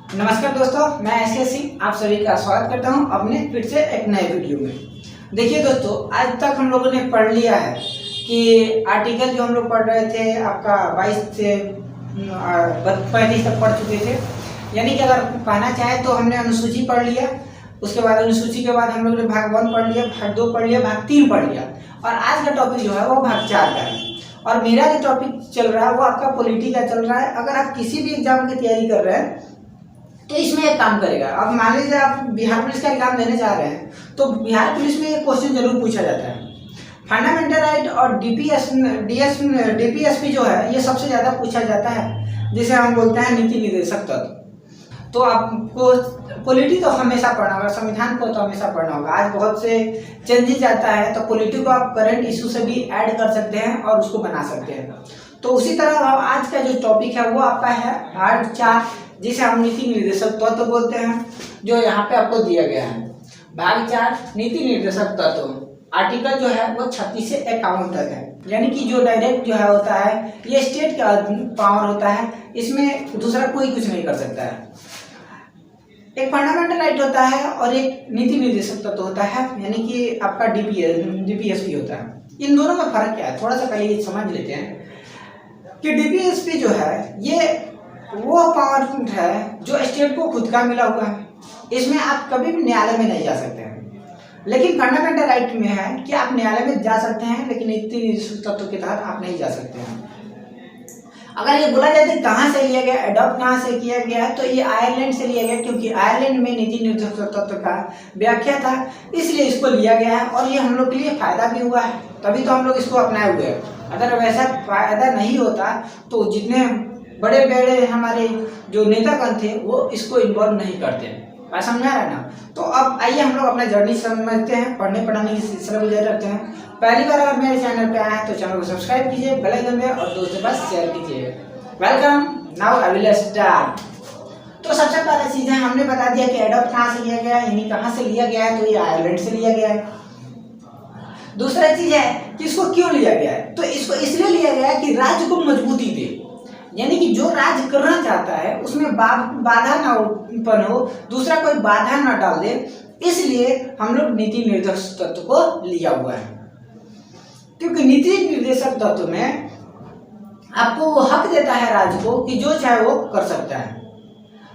नमस्कार दोस्तों, मैं एस सिंह आप सभी का स्वागत करता हूं अपने फिर से एक नए वीडियो में। देखिए दोस्तों, आज तक हम लोगों ने पढ़ लिया है कि आर्टिकल जो हम लोग पढ़ रहे थे आपका 22 से 35 तक पढ़ चुके थे। यानी कि अगर कहना चाहे तो हमने अनुसूची पढ़ लिया, उसके बाद अनुसूची के बाद हम लोग ने भाग 1 पढ़ लिया, भाग 2 पढ़ लिया, भाग 3 पढ़ लिया और आज का टॉपिक जो है वो भाग 4 का है। और मेरा जो टॉपिक चल रहा है वो आपका पॉलिटी का चल रहा है। अगर आप किसी भी एग्जाम की तैयारी कर रहे हैं तो इसमें एक काम करेगा। अब मान लीजिए आप बिहार पुलिस का एग्जाम देने जा रहे हैं तो बिहार पुलिस में एक क्वेश्चन जरूर पूछा जाता है। फंडामेंटल राइट और डीपीएसपी जो है ये सबसे ज्यादा पूछा जाता है, जिसे हम बोलते हैं नीति निर्देशक तत्व। तो आपको पॉलिटी तो हमेशा पढ़ना होगा, संविधान को तो हमेशा पढ़ना होगा। आज बहुत से चेंजेस आता है तो पॉलिटी को आप करंट इशू से भी ऐड कर सकते हैं और उसको बना सकते हैं। तो उसी तरह आज का जो टॉपिक है वो आपका है भाग 4, जिसे हम नीति निर्देशक तत्व बोलते हैं, जो यहाँ पे आपको दिया गया है। भाग 4 नीति निर्देशक तत्व। आर्टिकल जो है वो 36 से 51 तक है। यानी कि जो डायरेक्ट जो है होता है ये स्टेट का पावर होता है, इसमें दूसरा कोई कुछ नहीं कर सकता है। एक फंडामेंटल राइट होता है और एक नीति निर्देशक तत्व होता है, यानी कि आपका डीपीएसपी होता है। इन दोनों में फर्क क्या है, थोड़ा सा पहले ये समझ लेते हैं कि डीपीएसपी जो है ये वो पावर है जो स्टेट को खुद का मिला हुआ है। इसमें आप कभी भी न्यायालय में नहीं जा सकते हैं। लेकिन फंडामेंटल राइट में है कि आप न्यायालय में जा सकते हैं, लेकिन नीति निर्देशक तत्व के तहत आप नहीं जा सकते हैं। अगर ये बोला जाए तो कहाँ से लिया गया, अडॉप्ट कहाँ से किया गया है, तो ये आयरलैंड से लिया गया, क्योंकि आयरलैंड में नीति निर्देशक तत्व का व्याख्या था, इसलिए इसको लिया गया है और ये हम लोग के लिए फायदा भी हुआ है, तभी तो हम लोग इसको अपनाए हुए हैं। अगर वैसा फायदा नहीं होता तो जितने बड़े बड़े हमारे जो नेतागण थे वो इसको इन्वॉल्व नहीं करते। मैं समझा रहा ना। तो अब आइए हम लोग अपना जर्नी समझते हैं, पढ़ने पढ़ाने की सिलसिला को जारी रखते हैं। पहली बार अगर मेरे चैनल पे आए हैं तो चैनल को सब्सक्राइब कीजिए, बेल आइकन दबाइए और दोस्तों के पास शेयर कीजिए। Welcome, now I will start. तो सबसे पहला चीज है, हमने बता दिया कि एडॉप्ट कहाँ से लिया गया है, यानी कहाँ से लिया गया है, तो ये आयरलैंड से लिया गया है। दूसरा चीज है कि इसको क्यों लिया गया है, तो इसको इसलिए लिया गया है कि राज्य को मजबूती दे, यानी कि जो राज्य करना चाहता है उसमें बाधा ना उत्पन्न हो, दूसरा कोई बाधा ना डाल दे, इसलिए हम लोग नीति निर्देशक तत्व को लिया हुआ है। क्योंकि नीति निर्देशक तत्व में आपको वो हक देता है राज्य को कि जो चाहे वो कर सकता है।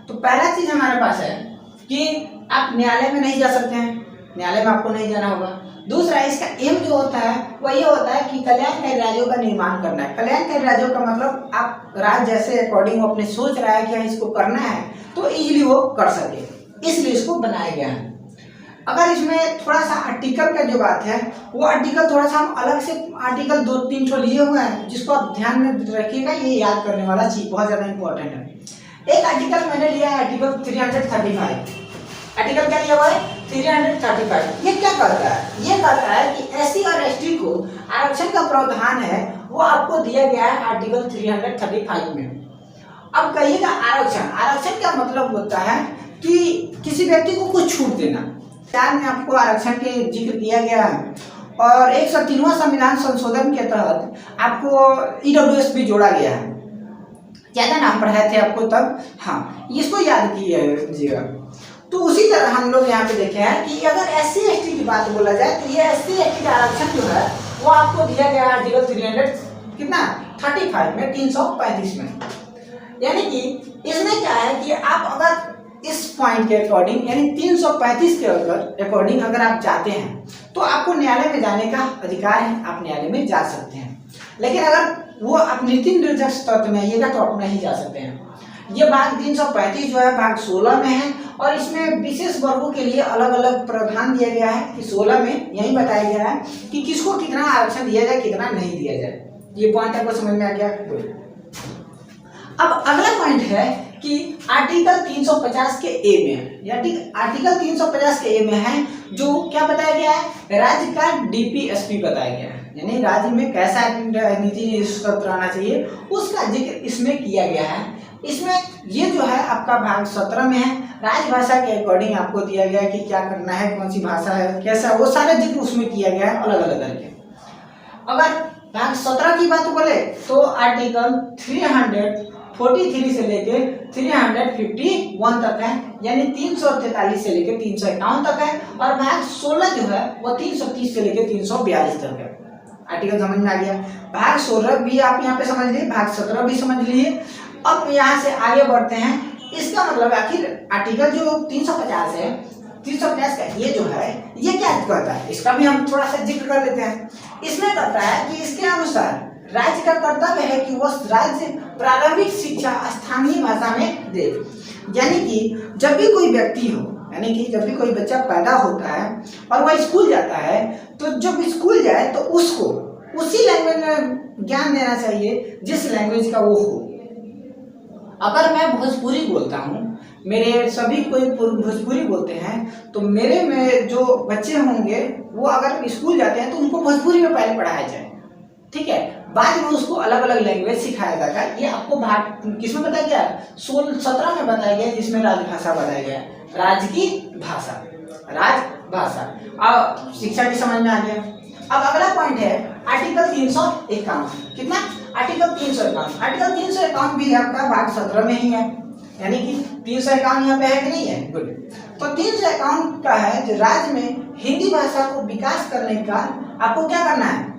तो पहला चीज हमारे पास है कि आप न्यायालय में नहीं जा सकते हैं, न्यायालय में आपको नहीं जाना होगा। दूसरा, इसका एम जो होता है वो ये होता है कि कल्याणकारी राज्यों का निर्माण करना है। कल्याणकारी राज्यों का मतलब आप राज्य जैसे अकॉर्डिंग अपने सोच रहा है कि इसको करना है तो इजीली वो कर सके, इसलिए इसको बनाया गया है। अगर इसमें थोड़ा सा आर्टिकल का जो बात है वो आर्टिकल थोड़ा सा हम अलग से आर्टिकल 2-3 ठो लिए हुए हैं, जिसको आप ध्यान में रखिएगा, ये याद करने वाला चीज बहुत ज्यादा इंपॉर्टेंट है। एक आर्टिकल मैंने लिया है आर्टिकल 335। आर्टिकल क्या लिया हुआ है 335। ये क्या कहता है, ये कहता है कि एससी और एसटी को आरक्षण का प्रावधान है वो आपको दिया गया है आर्टिकल 335 में। अब कहिएगा आरक्षण का मतलब होता है कि किसी व्यक्ति को कुछ छूट देना। चार में आपको आरक्षण के जिक्र किया गया है और 103वां संविधान संशोधन के तहत आपको ईडब्ल्यूएस भी जोड़ा गया है। ज्यादा नाम पढ़ाए थे आपको तब, हाँ इसको याद कीजिएगा। तो उसी तरह हम लोग यहाँ पे देखे हैं कि अगर एससी एसटी की बात बोला जाए तो ये एससी एसटी का आरक्षण जो है वो आपको दिया गया है आर्टिकल 335 में 335 में। यानी कि इसमें क्या है कि आप अगर इस पॉइंट के अकॉर्डिंग यानी 335 के अकॉर्डिंग अगर आप जाते हैं तो आपको न्यायालय में जाने का अधिकार है, आप न्यायालय में जा सकते हैं। लेकिन अगर वो आप नीति निर्देशक तत्व में आइएगा तो आप नहीं जा सकते हैं। ये भाग 335 जो है भाग 16 में है और इसमें विशेष वर्गों के लिए अलग अलग प्रावधान दिया गया है कि 16 में यही बताया गया है कि किसको कितना आरक्षण दिया जाए, कितना नहीं दिया जाए। ये पॉइंट आपको समझ में आ गया। अब अगला पॉइंट है कि आर्टिकल 350 के ए में, यानी आर्टिकल 350 के ए में है जो क्या बताया गया है, राज्य का डीपीएसपी बताया गया है, यानी राज्य में कैसा नीति निर्देशक तत्व आना चाहिए उसका जिक्र इसमें किया गया है। इसमें ये जो है आपका भाग 17 में है, राजभाषा के अकॉर्डिंग आपको दिया गया है कि क्या करना है, कौन सी भाषा है, कैसा, वो सारा जिक्र उसमें किया गया है अलग अलग करके। अगर भाग 17 की बात बोले तो आर्टिकल 343 से लेके 351 तक है, यानी 343 से लेके 351 तक है। और भाग 16 जो है वो 330 से लेके 342 तक है। आर्टिकल समझ में आ गया। भाग 16 भी आप यहाँ पे समझ लिए, भाग 17 भी समझ लिए। अब यहाँ से आगे बढ़ते हैं। इसका मतलब आखिर आर्टिकल जो 350 है, 350 का ये जो है ये क्या कहता है, इसका भी हम थोड़ा सा जिक्र कर लेते हैं। इसमें कहता है कि इसके अनुसार राज्य का कर्तव्य है कि वह राज्य प्रारंभिक शिक्षा स्थानीय भाषा में दे। यानी कि जब भी कोई व्यक्ति हो, यानी कि जब भी कोई बच्चा पैदा होता है और वह स्कूल जाता है, तो जब स्कूल जाए तो उसको उसी लैंग्वेज में ज्ञान देना चाहिए जिस लैंग्वेज का वो हो। अगर मैं भोजपुरी बोलता हूँ, मेरे सभी कोई भोजपुरी बोलते हैं, तो मेरे में जो बच्चे होंगे वो अगर स्कूल जाते हैं तो उनको भोजपुरी में पहले पढ़ाया जाए, ठीक है। बाद में उसको अलग अलग लैंग्वेज सिखाया जाएगा। ये आपको भाग किसमें बताया गया, 17 में बताया गया, जिसमें राजभाषा बताया गया, राज्य की भाषा, राजभाषा। अब शिक्षा की समझ में आ गया। अब अगला पॉइंट है आर्टिकल 351। कितना, आर्टिकल 351। आर्टिकल 351 भी आपका भाग 17 में ही है, यानी कि 351 यहाँ पे है कि नहीं है, गुड। तो 351 का है जो राज्य में हिंदी भाषा को विकास करने का आपको क्या करना है,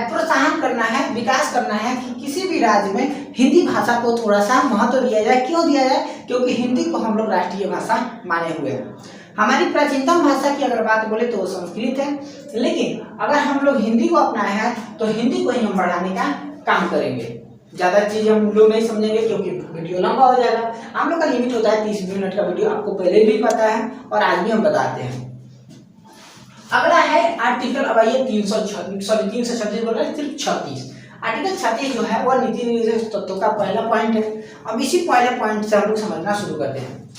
प्रोत्साहन करना है, विकास करना है कि किसी भी राज्य में हिंदी भाषा को थोड़ा सा महत्व दिया जाए। क्यों दिया जाए, क्योंकि हिंदी को हम लोग राष्ट्रीय भाषा माने हुए हैं। हमारी प्राचीनतम भाषा की अगर बात बोले तो वो संस्कृत है, लेकिन अगर हम लोग हिंदी को अपनाए हैं तो हिंदी को ही हम बढ़ाने का काम करेंगे। ज़्यादा चीज़ हम लोग नहीं समझेंगे क्योंकि वीडियो लंबा हो जाएगा। हम लोग का लिमिट होता है 30 मिनट का वीडियो, आपको पहले भी पता है और आज भी हम बताते हैं। अगला है आर्टिकल, अब आइए 336 बोल रहे हैं, सिर्फ 36। आर्टिकल 36 जो है वह नीति निर्देश तत्वों का पहला पॉइंट है। अब इसी पहले पॉइंट से हम लोग समझना शुरू करते हैं।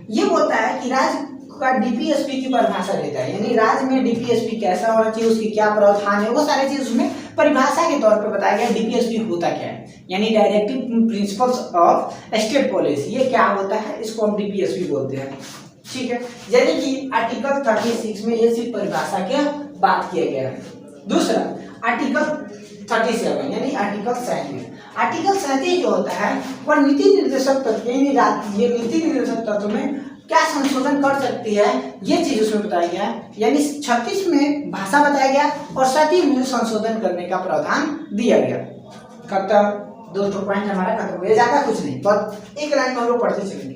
ये बोलता है कि राज्य का डीपीएसपी की परिभाषा देता है, यानी राज्य में डीपीएसपी कैसा होना चाहिए, उसकी क्या प्रावधान है, वो सारी चीज उसमें परिभाषा के तौर पे बताया गया। डीपीएसपी होता क्या है, यानी directive principles of state policy, ये क्या होता है, इसको हम डीपीएसपी बोलते हैं, ठीक है। यानी कि आर्टिकल 36 में ये सिर्फ परिभाषा की बात किया गया है। दूसरा आर्टिकल 37 यानी आर्टिकल 37। आर्टिकल 37 जो होता है वह नीति निर्देशक तत्व, यानी ये नीति निर्देशक तत्व में क्या संशोधन कर सकती है, ये चीज उसमें बताया गया है। यानी 36 में भाषा बताया गया और 37 में संशोधन करने का प्रावधान दिया गया। कब तक 2 पॉइंट हमारा खत्म हो, ज्यादा कुछ नहीं, बस एक लाइन में हम लोग पढ़ते चलेंगे।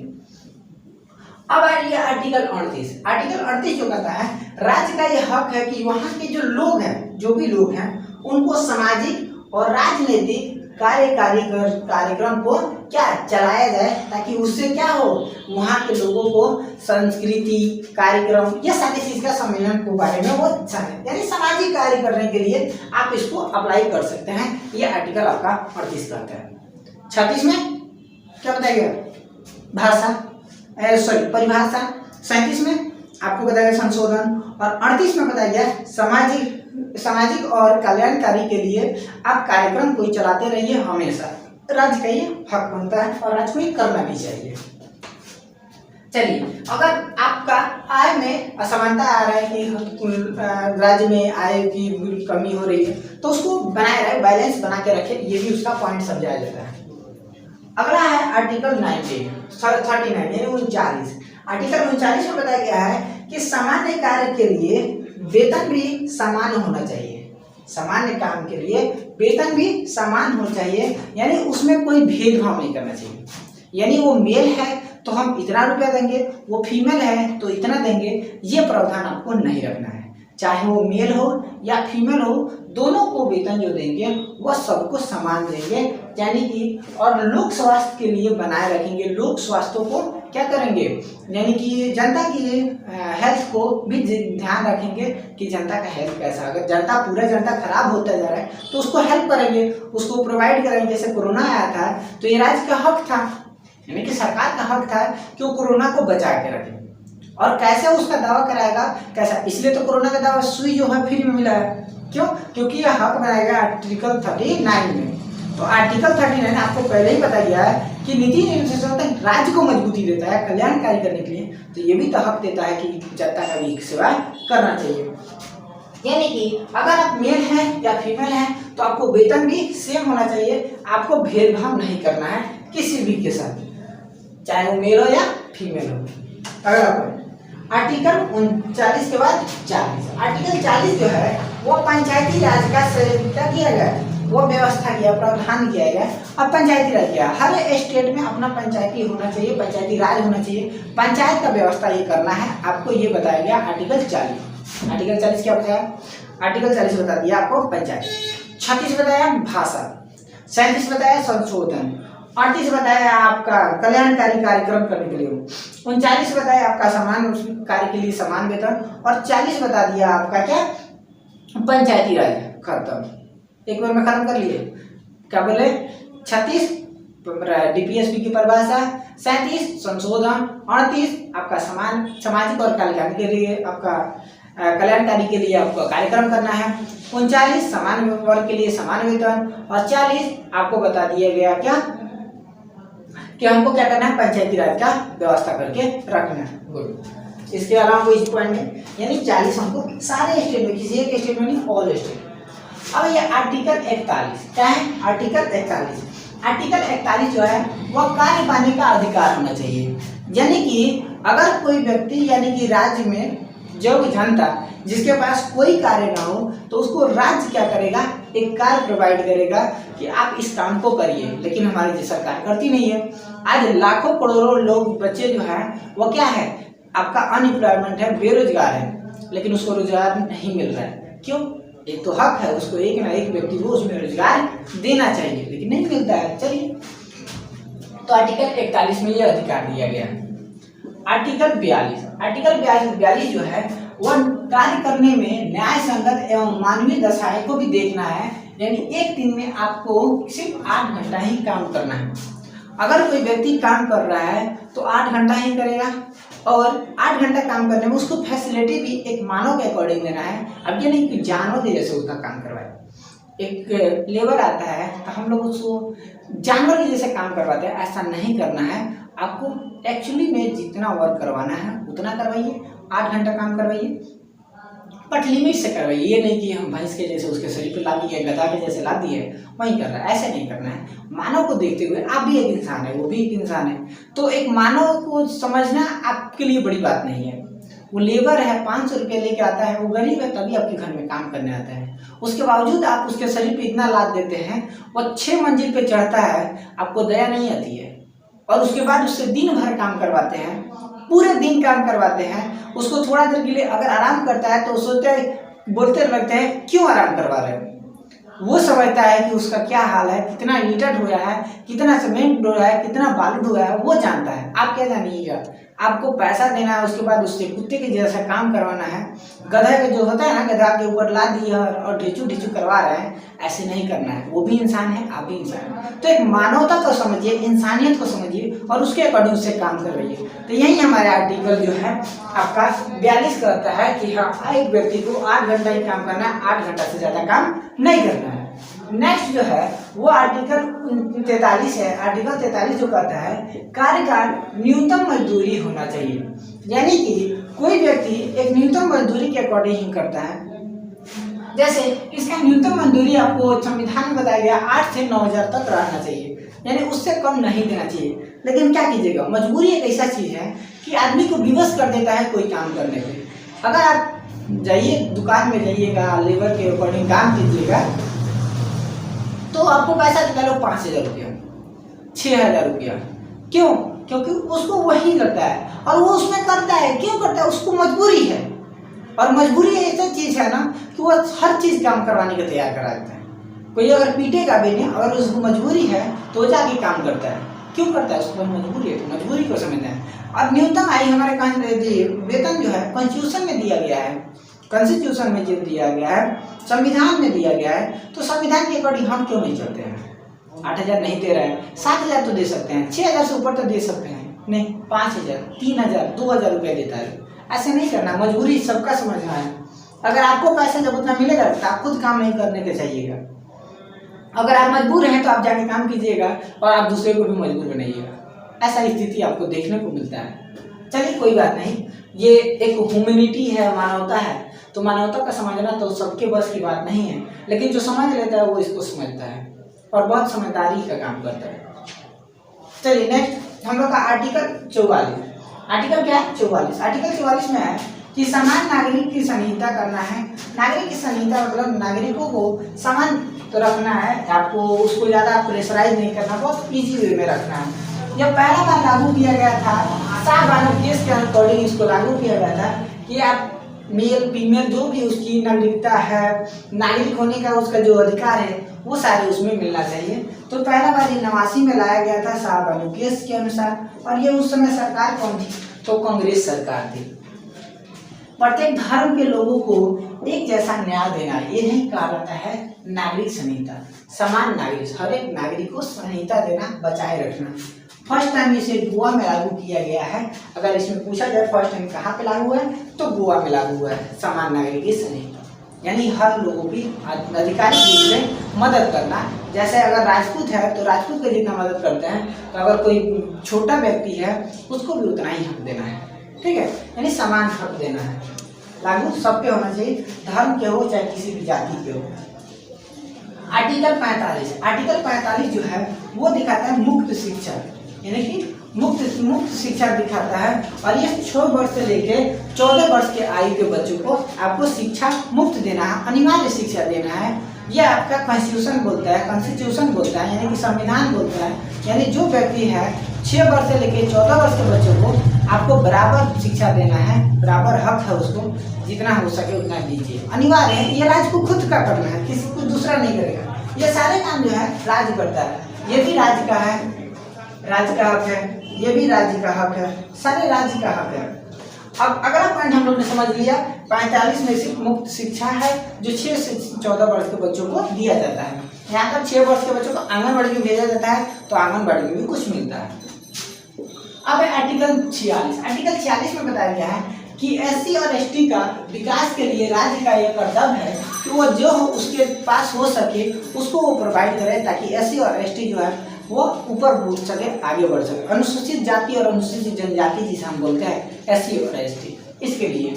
अब आ रही है आर्टिकल 38। आर्टिकल 38 जो कहता है राज्य का यह हक है कि वहाँ के जो लोग हैं, जो भी लोग हैं, उनको सामाजिक और राजनीतिक कार्यक्रम को क्या चलाया जाए, ताकि उससे क्या हो, वहाँ के लोगों को संस्कृति कार्यक्रम ये सारी चीज का सम्मेलन के बारे में वो जाने, यानी सामाजिक कार्य करने के लिए आप इसको अप्लाई कर सकते हैं। ये आर्टिकल आपका 38 कहता है। 36 में क्या बताया गया, भाषा परिभाषा। 37 में आपको बताया गया संशोधन, और 38 में बताया गया सामाजिक और कल्याणकारी के लिए आप कार्यक्रम कोई चलाते रहिए हमेशा। राज्य का ये हक बनता है और राज्य को ये करना भी चाहिए। चलिए, अगर आपका आय में असमानता आ रहा है कि राज्य में आय की कमी हो रही है, तो उसको बनाए रहे, बैलेंस बना के रखे, ये भी उसका पॉइंट समझाया जाता है। अगला है आर्टिकल 39 यानी 39। आर्टिकल 39 में बताया गया है कि सामान्य कार्य के लिए वेतन भी समान होना चाहिए। सामान्य काम के लिए वेतन भी समान होना चाहिए, यानी उसमें कोई भेदभाव नहीं करना चाहिए। यानी वो मेल है तो हम इतना रुपया देंगे, वो फीमेल है तो इतना देंगे, ये प्रावधान आपको नहीं रखना है। चाहे वो मेल हो या फीमेल हो, दोनों को वेतन जो देंगे वह सबको समान देंगे, यानी कि और लोक स्वास्थ्य के लिए बनाए रखेंगे। लोक स्वास्थ्य को क्या करेंगे, यानी कि जनता की हेल्थ को भी ध्यान रखेंगे कि जनता का हेल्थ कैसा। अगर पूरा जनता खराब होता जा रहा है तो उसको हेल्प करेंगे, उसको प्रोवाइड करेंगे। जैसे कोरोना आया था तो ये राज्य का हक था, यानी कि सरकार का हक था कि वो कोरोना को बचा के रखे। और कैसे उसका दावा कराएगा, कैसा, इसलिए तो कोरोना का दावा सुई जो है फ्री में मिला है। क्यों, क्योंकि यह हक बनाएगा आर्टिकल 39 में। तो आर्टिकल 39 आपको पहले ही बताया गया है कि नीति निर्देशक राज्य को मजबूती देता है कल्याणकारी करने के लिए, तो ये भी तो हक देता है कि जनता का भी सेवा करना चाहिए। यानी कि अगर आप मेल हैं या फीमेल हैं तो आपको वेतन भी सेम होना चाहिए, आपको भेदभाव नहीं करना है किसी भी के साथ, चाहे वो मेल हो या फीमेल हो। अगला पॉइंट आर्टिकल 39 के बाद 40। आर्टिकल 40 जो है वो पंचायती राज का क्या किया गया है, वो व्यवस्था किया, प्रावधान किया गया। अब पंचायती राज किया, हर स्टेट में अपना पंचायती होना चाहिए, पंचायती राज होना चाहिए, पंचायत का व्यवस्था ये करना है, आपको ये बताया गया आर्टिकल 40। आर्टिकल 40 क्या बताया, आर्टिकल 40 बता दिया आपको पंचायत, 36 बताया भाषा, 37 बताया संशोधन, 38 बताया आपका कल्याणकारी कार्यक्रम करने के लिए, 39 बताया आपका समान कार्य के लिए समान वेतन, और 40 बता दिया आपका क्या पंचायती राज। खत्म, एक बार में खत्म कर लिए। क्या बोले, 36 डीपीएसपी की परिभाषा, 37 संशोधन, 38 आपका समान सामाजिक और कल्याण के लिए आपका कल्याणकारी के लिए आपको कार्यक्रम करना है, 39 समान वर्ग के लिए समान वेतन, और 40 आपको बता दिया गया क्या कि हमको क्या करना है, पंचायती राज का व्यवस्था करके रखना है। गुड, इसके अलावा कोई पॉइंट है, यानी 40 हमको सारे स्टेट में, किसी एक स्टेट में नहीं, ऑल स्टेट। अब ये आर्टिकल 41 क्या है, आर्टिकल 41, आर्टिकल 41 जो है वह कार्य पाने का अधिकार होना चाहिए। यानी कि अगर कोई व्यक्ति यानी कि राज्य में जो जनता जिसके पास कोई कार्य ना हो तो उसको राज्य क्या करेगा, एक कार्य प्रोवाइड करेगा कि आप इस काम को करिए, लेकिन हमारी जो सरकार करती नहीं है। आज लाखों करोड़ों लोग बच्चे जो है वो क्या है, आपका अनएम्प्लॉयमेंट है, बेरोजगार है, लेकिन उसको रोजगार नहीं मिल रहा है। क्यों, एक तो हक है, उसको एक ना एक व्यक्ति को उसमें रोजगार देना चाहिए, लेकिन नहीं मिलता है। चलिए, तो आर्टिकल 41 में यह अधिकार दिया गया। आर्टिकल 42, आर्टिकल 42 जो है वह कार्य करने में न्याय संगत एवं मानवीय दशाएं को भी देखना है, यानी एक दिन में आपको सिर्फ 8 घंटा ही काम करना है। अगर कोई व्यक्ति काम कर रहा है तो 8 घंटा ही करेगा, और 8 घंटा काम करने में उसको फैसिलिटी भी एक मानव के अकॉर्डिंग देना है। अब ये नहीं कि जानवर के जैसे उसका काम करवाए, एक लेबर आता है तो हम लोग उसको जानवर के जैसे काम करवाते हैं, ऐसा नहीं करना है। आपको एक्चुअली में जितना वर्क करवाना है उतना करवाइए, 8 घंटा काम करवाइए, बट लिमिट से करवाइए। ये नहीं कि हम भैंस के जैसे उसके शरीर पे ला दिए, गधा के जैसे ला दिए वहीं कर रहा है, ऐसे नहीं करना है। मानव को देखते हुए, आप भी एक इंसान है, वो भी एक इंसान है, तो एक मानव को समझना आपके लिए बड़ी बात नहीं है। वो लेबर है, 500 रुपये लेके आता है, वो गरीब है तभी आपके घर में काम करने आता है, उसके बावजूद आप उसके शरीर पे इतना लाद देते हैं, वो 6 मंजिल पे चढ़ता है, आपको दया नहीं आती है। और उसके बाद उससे दिन भर काम करवाते हैं, पूरे दिन काम करवाते हैं, उसको थोड़ा देर के लिए अगर आराम करता है तो सोचते बोलते लगते हैं क्यों आराम करवा रहे हैं। वो समझता है कि उसका क्या हाल है, कितना ईंटा ढोया है, कितना सीमेंट ढोया है, कितना बालू ढोया है, वो जानता है। आप क्या जानिएगा, आपको पैसा देना है, उसके बाद उससे कुत्ते के जैसा काम करवाना है। गधा का जो होता है ना, गधा के ऊपर ला दिया और ढिचू ढिचू करवा रहे हैं, ऐसे नहीं करना है। वो भी इंसान है, आप भी इंसान है, तो एक मानवता को समझिए, इंसानियत को समझिए और उसके अकॉर्डिंग उससे काम करवाइए। तो यही हमारे आर्टिकल जो है आपका 42 कहता है कि हाँ, एक व्यक्ति को 8 घंटा ही काम करना है, 8 घंटा से ज्यादा काम नहीं करना है। नेक्स्ट जो है वो आर्टिकल 43 है। आर्टिकल 43 जो कहता है कार्य का न्यूनतम मजदूरी होना चाहिए, यानी कि कोई व्यक्ति एक न्यूनतम मजदूरी के अकॉर्डिंग ही करता है। जैसे इसका न्यूनतम मजदूरी आपको संविधान में बताया गया 8 से 9,000 तक रहना चाहिए, यानी उससे कम नहीं देना चाहिए। लेकिन क्या कीजिएगा, मजबूरी एक ऐसा चीज है कि आदमी को विवश कर देता है कोई काम करने पे। अगर आप जाइए दुकान में जाइएगा, लेबर के अकॉर्डिंग काम कीजिएगा, तो आपको पैसा निकालो 5,000 रुपया, 6,000 रुपया। क्यों? क्योंकि उसको वही लगता है और वो उसमें करता है। क्यों करता है? उसको मजबूरी है, और मजबूरी ऐसा चीज है ना कि वो हर चीज काम करवाने के तैयार करा देता है। कोई अगर पीटेगा भी नहीं, अगर उसको मजबूरी है तो जाके काम करता है। क्यों करता है? उसको मजबूरी है, तो मजबूरी को समझना है। अब न्यूनतम आय हमारे वेतन जो है कॉन्स्टिट्यूशन में दिया गया है, कॉन्स्टिट्यूशन में जो दिया गया है, संविधान में दिया गया है, तो संविधान के अकॉर्डिंग हम क्यों नहीं चलते हैं? 8,000 नहीं दे रहे हैं, 7,000 तो दे सकते हैं, 6,000 से ऊपर तो दे सकते हैं, नहीं 5,000, 3,000, 2,000 रुपया देता है। ऐसे नहीं करना, मजबूरी सबका समझना है। अगर आपको पैसा जब उतना मिलेगा तो आप खुद काम नहीं करने के चाहिएगा। अगर आप मजबूर हैं तो आप जाके काम कीजिएगा और आप दूसरे को भी मजबूर बनाइएगा। ऐसा स्थिति आपको देखने को मिलता है। चलिए कोई बात नहीं, ये एक ह्यूमैनिटी है, मानवता है, तो मानवता का समझना तो सबके बस की बात नहीं है, लेकिन जो समझ लेता है वो इसको समझता है और बहुत समझदारी का काम करता है। चलिए नेक्स्ट हम लोग का आर्टिकल 44। आर्टिकल क्या है? 44। आर्टिकल 44 में है कि समान नागरिक की संहिता करना है। नागरिक की संहिता मतलब नागरिकों को समान तो रखना है, आपको उसको ज़्यादा प्रेशराइज नहीं करना, बहुत इजी वे में रखना है। जब पहला बार लागू किया गया था 792 केस के अकॉर्डिंग इसको लागू किया गया था कि आप मेल फीमेल जो भी उसकी नागरिकता है, नागरिक होने का उसका जो अधिकार है वो सारे उसमें मिलना चाहिए। तो पहला बार ये 89 में लाया गया था 792 केस के अनुसार, और ये उस समय सरकार कौन थी? तो कांग्रेस सरकार थी। प्रत्येक धर्म के लोगों को एक जैसा न्याय देना, ये नहीं कहा जाता है नागरिक संहिता। समान नागरिक, हर एक नागरिक को संहिता देना, बचाए रखना। फर्स्ट टाइम इसे गोवा में लागू किया गया है। अगर इसमें पूछा जाए फर्स्ट टाइम कहाँ पे लागू हुआ है, तो गोवा में लागू हुआ है समान नागरिक की संहिता। यानी हर लोगों की आधिकारिक रूप से मदद करना। जैसे अगर राजपूत है तो राजपूत को जितना मदद करते हैं, तो अगर कोई छोटा व्यक्ति है उसको भी उतना ही हक देना है। ठीक है, यानी समान हक देना है। लागू सब पे होना चाहिए, धर्म के हो चाहे किसी भी जाति के हो। आर्टिकल 45। आर्टिकल 45 जो है वो दिखाता है मुक्त शिक्षा, यानी कि मुक्त शिक्षा दिखाता है। और ये 6 वर्ष से लेके 14 वर्ष के आयु के बच्चों को आपको शिक्षा मुफ्त देना है, अनिवार्य शिक्षा देना है। यह आपका कॉन्स्टिट्यूशन बोलता है, कॉन्स्टिट्यूशन बोलता है, यानी कि संविधान बोलता है। यानी जो व्यक्ति है 6 वर्ष से लेके 14 वर्ष के बच्चों को आपको बराबर शिक्षा देना है, बराबर हक है, उसको जितना हो सके उतना दीजिए, अनिवार्य है। ये राज्य को खुद का करना है, किसी को दूसरा नहीं करेगा। ये सारे काम जो है राज्य करता है। ये भी राज्य का है, राज्य का हक है, ये भी राज्य का हक है, सारे राज्य का हक है। अब अगला पॉइंट हम लोग ने समझ लिया, 45 में सिर्फ मुफ्त शिक्षा है जो 6 से 14 वर्ष के बच्चों को दिया जाता है। यहाँ पर 6 वर्ष के बच्चों को आंगनबाड़ी में भेजा जाता है, तो आंगनबाड़ी में भी कुछ मिलता है। अब है आर्टिकल 46। आर्टिकल 46 में बताया गया है कि SC और ST का विकास के लिए राज्य का यह कर्तव्य है कि वो जो उसके पास हो सके उसको वो प्रोवाइड करे, ताकि SC और ST जो है वो ऊपर उठ सके, आगे बढ़ सके। अनुसूचित जाति और अनुसूचित जनजाति जिसे हम बोलते हैं SC और ST, इसके लिए।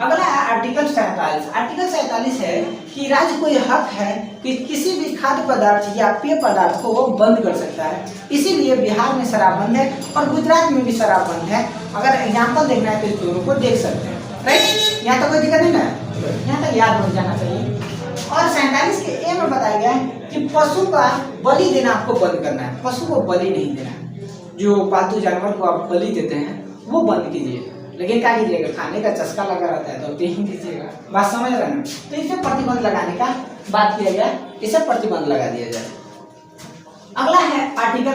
अगला है आर्टिकल 47। आर्टिकल 47 है कि राज्य को यह हक है कि किसी भी खाद्य पदार्थ या पेय पदार्थ को वो बंद कर सकता है। इसीलिए बिहार में शराब बंद है और गुजरात में भी शराब बंद है। अगर एग्जाम्पल देखना है तो इस दोनों को देख सकते हैं। राइट, यहाँ तक कोई दिक्कत नहीं ना, यहाँ तक याद हो जाना चाहिए। और 47 के ए में बताया गया है कि पशु का बलि देना आपको बंद करना है, पशु को बलि नहीं देना है। जो पालतू जानवर को आप बलि देते हैं वो बंद कीजिए, लेकिन क्या कीजिएगा, खाने का चस्का लगा रहता है तो नहीं कीजिएगा। बात समझ रहे हैं? तो इसे प्रतिबंध लगाने का बात किया गया, इसे प्रतिबंध लगा दिया जाए। अगला है आर्टिकल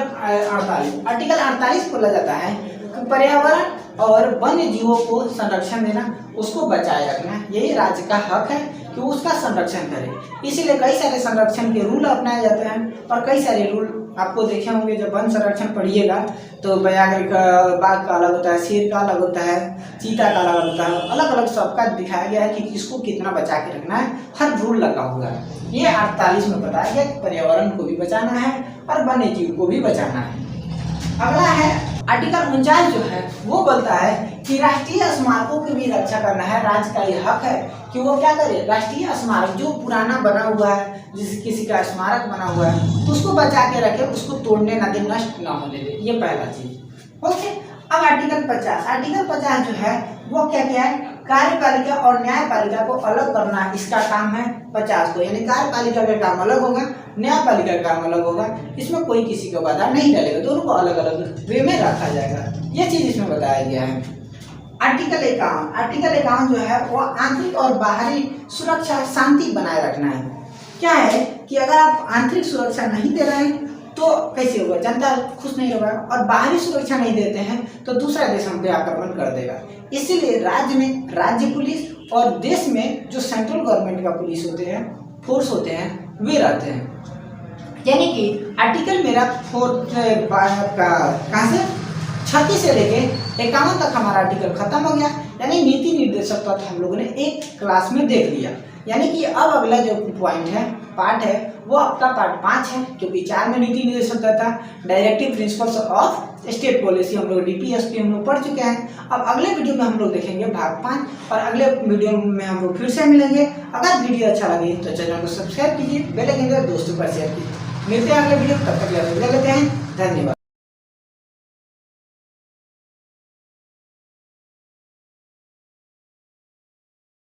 48। आर्टिकल 48 बोला जाता है कि पर्यावरण और वन्य जीवों को संरक्षण देना, उसको बचाए रखना, यही राज्य का हक है कि उसका संरक्षण करे। इसीलिए कई सारे संरक्षण के रूल अपनाए जाते हैं और कई सारे रूल आपको देखे होंगे। जब वन संरक्षण पढ़िएगा तो व्याघ्र का, बाघ का अलग होता है, शेर का अलग होता है, चीता का अलग होता है, अलग अलग सबका दिखाया गया है कि किसको कितना बचा के रखना है, हर रूल लगा हुआ है। ये 48 में बताया गया कि पर्यावरण को भी बचाना है और वन्य जीव को भी बचाना है। अगला है आर्टिकल 49 जो है वो बोलता है कि राष्ट्रीय स्मारकों की भी रक्षा करना है। राज्य का ये हक है कि वो क्या करे, राष्ट्रीय स्मारक जो पुराना बना हुआ है, जिस किसी का स्मारक बना हुआ है, तो उसको बचा के रखे, उसको तोड़ने ना दे, नष्ट ना होने दे। ये पहला चीज। ओके, अब आर्टिकल 50। आर्टिकल 50 जो है वो क्या क्या है, कार्यपालिका और न्यायपालिका को अलग करना इसका काम है 50 को। यानी कार्यपालिका का काम अलग होगा, न्यायपालिका का काम अलग होगा। इसमें कोई किसी का बाधा नहीं डालेगा, दोनों को अलग अलग वे में रखा जाएगा। ये चीज इसमें बताया गया है। आर्टिकल 51। आर्टिकल 51 जो है वो आंतरिक और बाहरी सुरक्षा शांति बनाए रखना है। क्या है कि अगर आप आंतरिक सुरक्षा नहीं दे रहे हैं तो कैसे होगा, जनता खुश नहीं होगा, और बाहरी सुरक्षा नहीं देते हैं तो दूसरा देश हम पे आक्रमण कर देगा। इसीलिए राज्य में राज्य पुलिस और देश में जो सेंट्रल गवर्नमेंट का पुलिस होते हैं, फोर्स होते हैं, वे रहते हैं। यानी कि आर्टिकल मेरा 4 कहाँ से 36 से लेके 51 तक हमारा आर्टिकल खत्म हो गया। यानी नीति निर्देशक तत्व हम लोगों ने एक क्लास में देख लिया। यानी कि अब अगला जो पॉइंट है, पार्ट है, वो आपका पार्ट 5 है, क्योंकि 4 में नीति निर्देशक तथा directive principles of state policy हम लोग DPSP हम लोग पढ़ चुके हैं। अब अगले वीडियो में हम लोग देखेंगे भाग 5 और अगले वीडियो में हम लोग फिर से मिलेंगे। अगर वीडियो अच्छा लगे तो चैनल को सब्सक्राइब कीजिए, बेल आइकन दबाइए, दोस्तों पर शेयर कीजिए। मिलते हैं अगले वीडियो, तब तक के लिए लेते हैं, धन्यवाद।